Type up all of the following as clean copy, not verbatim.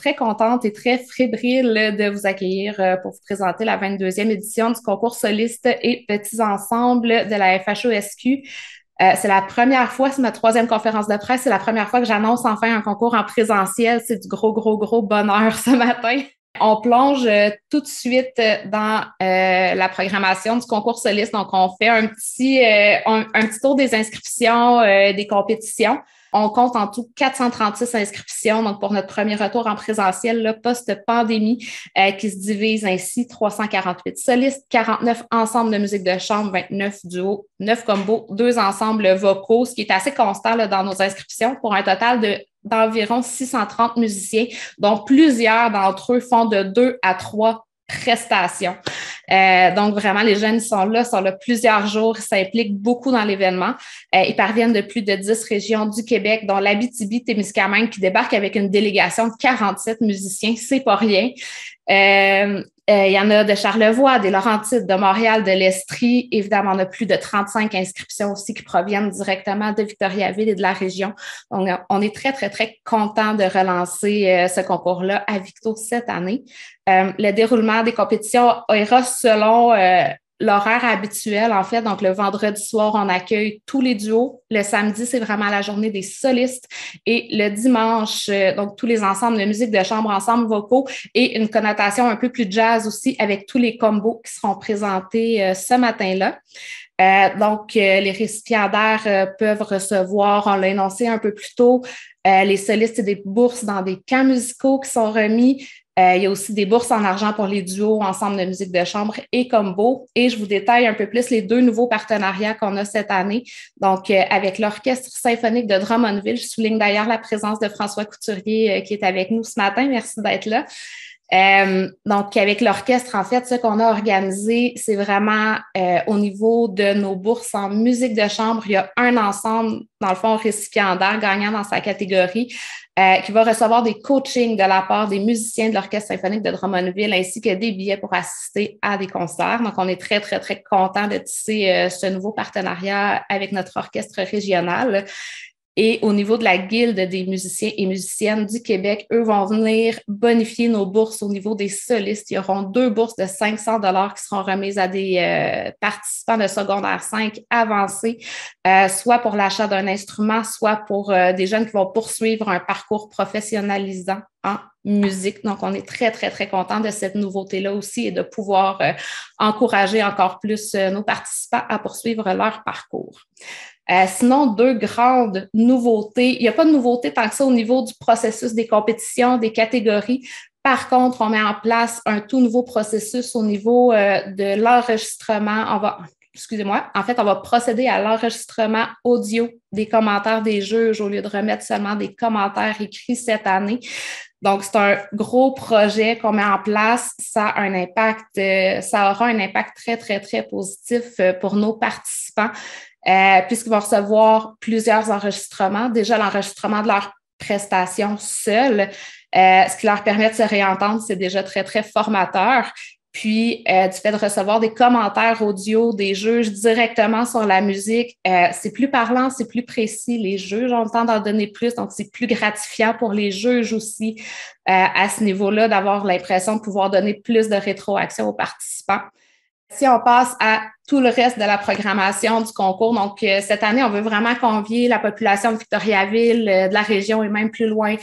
très contente et très fébrile de vous accueillir pour vous présenter la 22e édition du concours soliste et petits ensembles de la FHESQ. C'est la première fois, c'est ma troisième conférence de presse, c'est la première fois que j'annonce enfin un concours en présentiel. C'est du gros bonheur ce matin. On plonge tout de suite dans la programmation du concours soliste. Donc, on fait un petit tour des inscriptions, des compétitions. On compte en tout 436 inscriptions, donc pour notre premier retour en présentiel, post-pandémie, qui se divise ainsi 348 solistes, 49 ensembles de musique de chambre, 29 duos, 9 combos, 2 ensembles vocaux, ce qui est assez constant là, dans nos inscriptions pour un total d'environ 630 musiciens, dont plusieurs d'entre eux font de 2 à 3 prestations. Donc, vraiment, les jeunes sont là plusieurs jours, ils s'impliquent beaucoup dans l'événement. Ils parviennent de plus de 10 régions du Québec, dont l'Abitibi-Témiscamingue, qui débarque avec une délégation de 47 musiciens, c'est pas rien. Il y en a de Charlevoix, des Laurentides, de Montréal, de l'Estrie. Évidemment, on a plus de 35 inscriptions aussi qui proviennent directement de Victoriaville et de la région. Donc, on est très content de relancer ce concours-là à Victo cette année. Le déroulement des compétitions ira selon l'horaire habituel, en fait. Donc, le vendredi soir, on accueille tous les duos. Le samedi, c'est vraiment la journée des solistes. Et le dimanche, donc, tous les ensembles de musique de chambre, ensembles vocaux et une connotation un peu plus jazz aussi avec tous les combos qui seront présentés ce matin-là. Donc, les récipiendaires peuvent recevoir, on l'a énoncé un peu plus tôt, les solistes et des bourses dans des camps musicaux qui sont remis. Il y a aussi des bourses en argent pour les duos, ensemble de musique de chambre et combo. Et je vous détaille un peu plus les 2 nouveaux partenariats qu'on a cette année. Donc, avec l'Orchestre symphonique de Drummondville, je souligne d'ailleurs la présence de François Couturier qui est avec nous ce matin. Merci d'être là. Donc, avec l'orchestre, en fait, ce qu'on a organisé, c'est vraiment au niveau de nos bourses en musique de chambre. Il y a un ensemble, dans le fond, récipiendaire gagnant dans sa catégorie qui va recevoir des coachings de la part des musiciens de l'Orchestre symphonique de Drummondville ainsi que des billets pour assister à des concerts. Donc, on est très content de tisser ce nouveau partenariat avec notre orchestre régional. Et au niveau de la Guilde des musiciens et musiciennes du Québec, eux vont venir bonifier nos bourses au niveau des solistes. Il y auront 2 bourses de 500 $ qui seront remises à des participants de secondaire 5 avancés, soit pour l'achat d'un instrument, soit pour des jeunes qui vont poursuivre un parcours professionnalisant en musique. Donc, on est très contents de cette nouveauté-là aussi et de pouvoir encourager encore plus nos participants à poursuivre leur parcours. Sinon, 2 grandes nouveautés. Il n'y a pas de nouveauté tant que ça au niveau du processus des compétitions, des catégories. Par contre, on met en place un tout nouveau processus au niveau de l'enregistrement. En fait, on va procéder à l'enregistrement audio des commentaires des juges au lieu de remettre seulement des commentaires écrits cette année. Donc, c'est un gros projet qu'on met en place. Ça aura un impact très positif pour nos participants. Puisqu'ils vont recevoir plusieurs enregistrements. Déjà, l'enregistrement de leurs prestations seules, ce qui leur permet de se réentendre, c'est déjà très formateur. Puis, du fait de recevoir des commentaires audio des juges directement sur la musique, c'est plus parlant, c'est plus précis. Les juges ont le temps d'en donner plus, donc c'est plus gratifiant pour les juges aussi à ce niveau-là d'avoir l'impression de pouvoir donner plus de rétroaction aux participants. Si on passe à tout le reste de la programmation du concours, donc cette année, on veut vraiment convier la population de Victoriaville, de la région et même plus loin,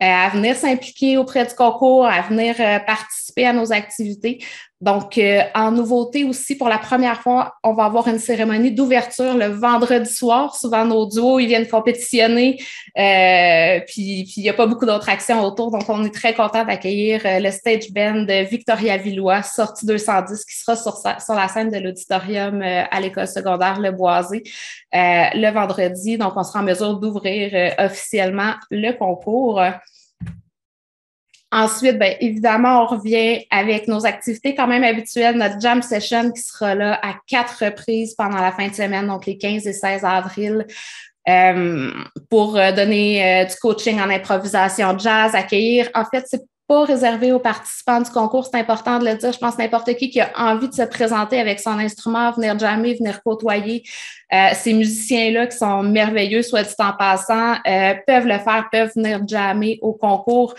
à venir s'impliquer auprès du concours, à venir participer à nos activités. Donc, en nouveauté aussi, pour la première fois, on va avoir une cérémonie d'ouverture le vendredi soir. Souvent, nos duos, ils viennent compétitionner, puis il n'y a pas beaucoup d'autres actions autour. Donc, on est très content d'accueillir le stage band Victoriavillois, sortie 210, qui sera sur la scène de l'auditorium à l'école secondaire Le Boisé le vendredi. Donc, on sera en mesure d'ouvrir officiellement le concours. Ensuite, bien, évidemment, on revient avec nos activités quand même habituelles, notre jam session qui sera là à 4 reprises pendant la fin de semaine, donc les 15 et 16 avril, pour donner du coaching en improvisation jazz, accueillir. En fait, c'est pas réservé aux participants du concours, c'est important de le dire. Je pense n'importe qui a envie de se présenter avec son instrument, venir jammer, venir côtoyer ces musiciens-là qui sont merveilleux, soit dit en passant, peuvent le faire, peuvent venir jammer au concours.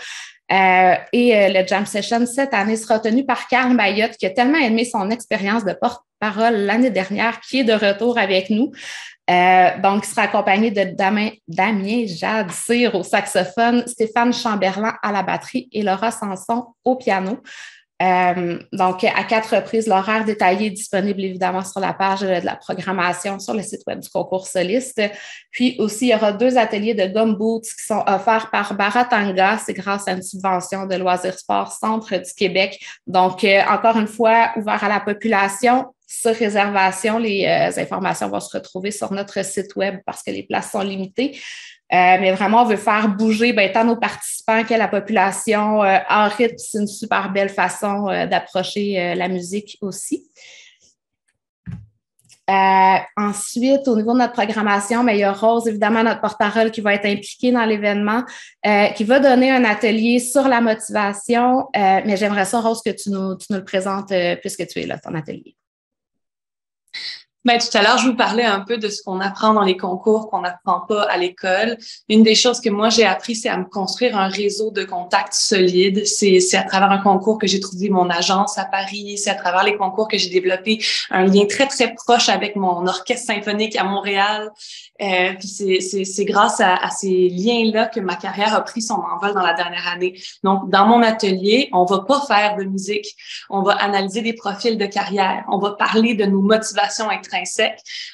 Le jam session cette année sera tenu par Carl Mayotte, qui a tellement aimé son expérience de porte-parole l'année dernière, qui est de retour avec nous. Donc, il sera accompagné de Damien Jade Cyr au saxophone, Stéphane Chamberlain à la batterie et Laura Sanson au piano. Donc, à 4 reprises, l'horaire détaillé est disponible évidemment sur la page de la programmation sur le site web du concours soliste. Puis aussi, il y aura 2 ateliers de gumboots qui sont offerts par Baratanga. C'est grâce à une subvention de Loisirs Sport Centre du Québec. Donc, encore une fois, ouvert à la population. Sur réservation, les informations vont se retrouver sur notre site web parce que les places sont limitées. Mais vraiment, on veut faire bouger tant nos participants que la population en rythme. C'est une super belle façon d'approcher la musique aussi. Ensuite, au niveau de notre programmation, il y a Rose, évidemment, notre porte-parole qui va être impliquée dans l'événement, qui va donner un atelier sur la motivation. Mais j'aimerais ça, Rose, que tu nous le présentes puisque tu es là, ton atelier. Ben, tout à l'heure, je vous parlais un peu de ce qu'on apprend dans les concours, qu'on n'apprend pas à l'école. Une des choses que moi, j'ai appris, c'est à me construire un réseau de contacts solide. C'est à travers un concours que j'ai trouvé mon agence à Paris. C'est à travers les concours que j'ai développé un lien très, très proche avec mon orchestre symphonique à Montréal. Puis c'est grâce à ces liens-là que ma carrière a pris son envol dans la dernière année. Donc, dans mon atelier, on va pas faire de musique. On va analyser des profils de carrière. On va parler de nos motivations intrinsèques.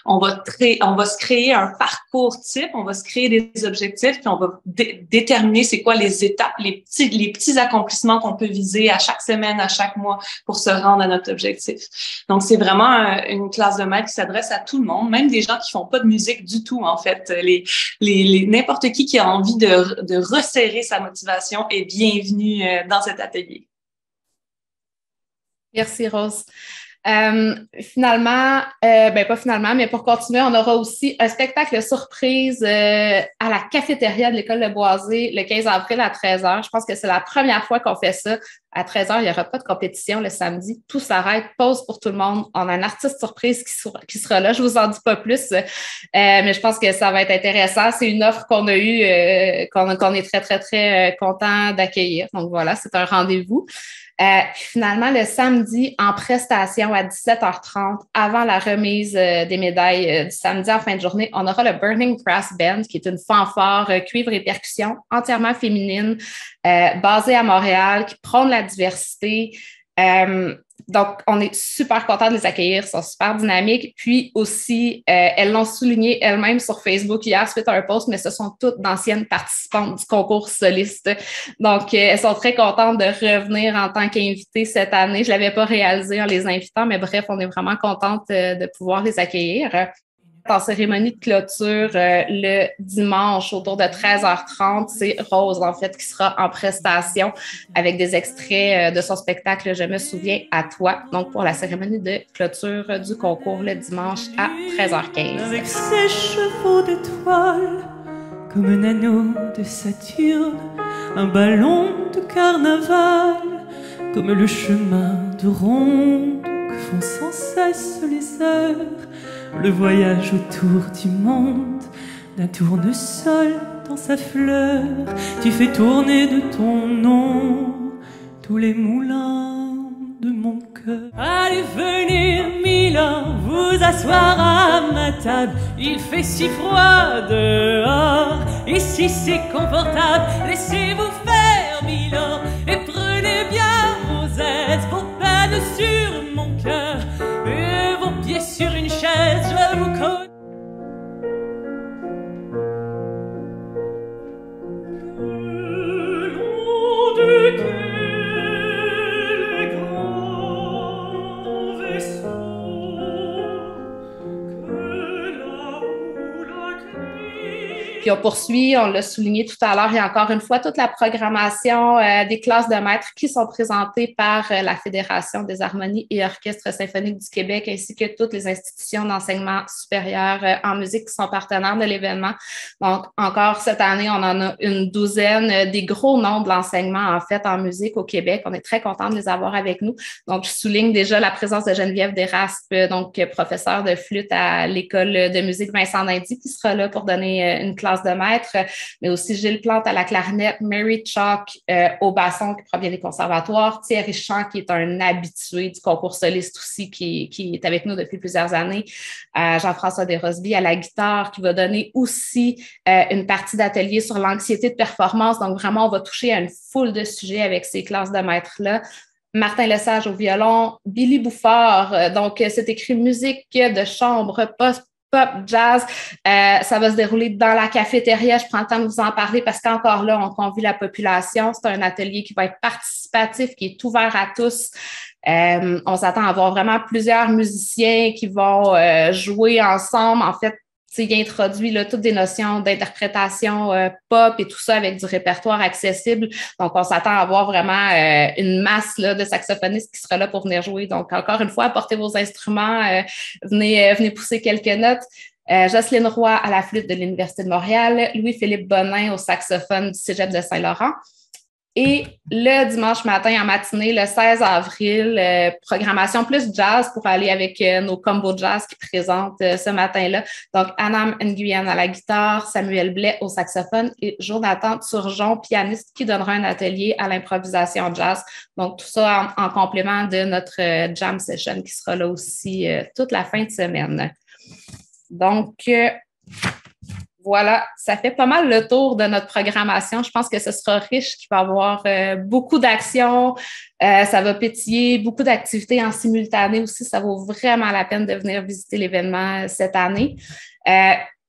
On va se créer un parcours type. On va se créer des objectifs. Puis on va déterminer c'est quoi les étapes, les petits accomplissements qu'on peut viser à chaque semaine, à chaque mois pour se rendre à notre objectif. Donc, c'est vraiment une classe de maître qui s'adresse à tout le monde, même des gens qui font pas de musique du tout. En fait, n'importe qui a envie de resserrer sa motivation est bienvenu dans cet atelier. Merci, Rose. Finalement, pas finalement, mais pour continuer, on aura aussi un spectacle surprise à la cafétéria de l'École de Boisé le 15 avril à 13h. Je pense que c'est la première fois qu'on fait ça. À 13h, il n'y aura pas de compétition le samedi. Tout s'arrête, pause pour tout le monde. On a un artiste surprise qui sera là. Je ne vous en dis pas plus, mais je pense que ça va être intéressant. C'est une offre qu'on a eue, qu'on est très, très, très content d'accueillir. Donc voilà, c'est un rendez-vous. Finalement, le samedi, en prestation à 17h30, avant la remise des médailles du samedi en fin de journée, on aura le Burning Brass Band, qui est une fanfare cuivre et percussion entièrement féminine, basée à Montréal, qui prône la diversité. Donc, on est super content de les accueillir, ils sont super dynamiques. Puis aussi, elles l'ont souligné elles-mêmes sur Facebook hier suite à un post, mais ce sont toutes d'anciennes participantes du concours soliste. Donc, elles sont très contentes de revenir en tant qu'invitées cette année. Je ne l'avais pas réalisé en les invitant, mais bref, on est vraiment contente de pouvoir les accueillir. En cérémonie de clôture le dimanche autour de 13h30, c'est Rose, en fait, qui sera en prestation avec des extraits de son spectacle « Je me souviens à toi », donc pour la cérémonie de clôture du concours le dimanche à 13h15. Avec ses chevaux d'étoiles, comme un anneau de Saturne, un ballon de carnaval, comme le chemin de ronde que font sans cesse les heures, le voyage autour du monde, d'un tournesol dans sa fleur, tu fais tourner de ton nom tous les moulins de mon cœur. Allez venir Milan, vous asseoir à ma table, il fait si froid dehors, ici c'est confortable, laissez-vous faire Milan, et prenez bien vos aises pour peine sur mon cœur, et vos pieds sur une chaise, je vous connais. Puis on poursuit, on l'a souligné tout à l'heure, et encore une fois, toute la programmation des classes de maîtres qui sont présentées par la Fédération des harmonies et orchestres symphoniques du Québec, ainsi que toutes les institutions d'enseignement supérieur en musique qui sont partenaires de l'événement. Donc, encore cette année, on en a une douzaine, des gros noms de l'enseignement, en fait, en musique au Québec. On est très contents de les avoir avec nous. Donc, je souligne déjà la présence de Geneviève Desraspes, donc professeure de flûte à l'École de musique Vincent Dindy, qui sera là pour donner une classe classe de maître, mais aussi Gilles Plante à la clarinette, Mary Chalk au basson qui provient des conservatoires, Thierry Champ qui est un habitué du concours soliste aussi, qui est avec nous depuis plusieurs années, Jean-François Desrosby à la guitare qui va donner aussi une partie d'atelier sur l'anxiété de performance. Donc vraiment, on va toucher à une foule de sujets avec ces classes de maîtres-là. Martin Lesage au violon, Billy Bouffard, donc c'est écrit musique de chambre, pop, jazz. Ça va se dérouler dans la cafétéria. Je prends le temps de vous en parler parce qu'encore là, on convie la population. C'est un atelier qui va être participatif, qui est ouvert à tous. On s'attend à avoir vraiment plusieurs musiciens qui vont jouer ensemble. En fait, il introduit là, toutes des notions d'interprétation pop et tout ça avec du répertoire accessible. Donc, on s'attend à avoir vraiment une masse là, de saxophonistes qui sera là pour venir jouer. Donc, encore une fois, apportez vos instruments, venez pousser quelques notes. Jocelyne Roy à la flûte de l'Université de Montréal, Louis-Philippe Bonin au saxophone du Cégep de Saint-Laurent. Et le dimanche matin en matinée, le 16 avril, programmation plus jazz pour aller avec nos combos jazz qui présentent ce matin-là. Donc, Anam Nguyen à la guitare, Samuel Blais au saxophone et Jonathan Turgeon, pianiste, qui donnera un atelier à l'improvisation jazz. Donc, tout ça en complément de notre jam session qui sera là aussi toute la fin de semaine. Donc, voilà, ça fait pas mal le tour de notre programmation. Je pense que ce sera riche, qu'il va y avoir beaucoup d'actions, ça va pétiller, beaucoup d'activités en simultané aussi. Ça vaut vraiment la peine de venir visiter l'événement cette année.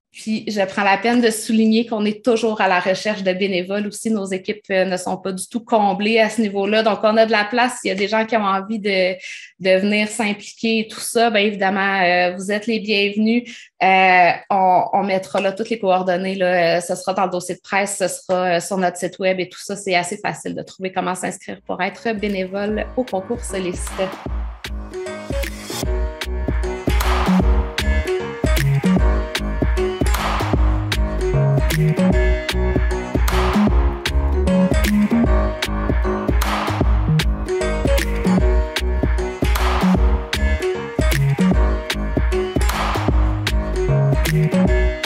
Puis, je prends la peine de souligner qu'on est toujours à la recherche de bénévoles aussi. Nos équipes ne sont pas du tout comblées à ce niveau-là. Donc, on a de la place. Il y a des gens qui ont envie de venir s'impliquer et tout ça. Bien évidemment, vous êtes les bienvenus. On mettra là toutes les coordonnées. Là. Ce sera dans le dossier de presse, ce sera sur notre site web et tout ça. C'est assez facile de trouver comment s'inscrire pour être bénévole au concours soliste. Thank you.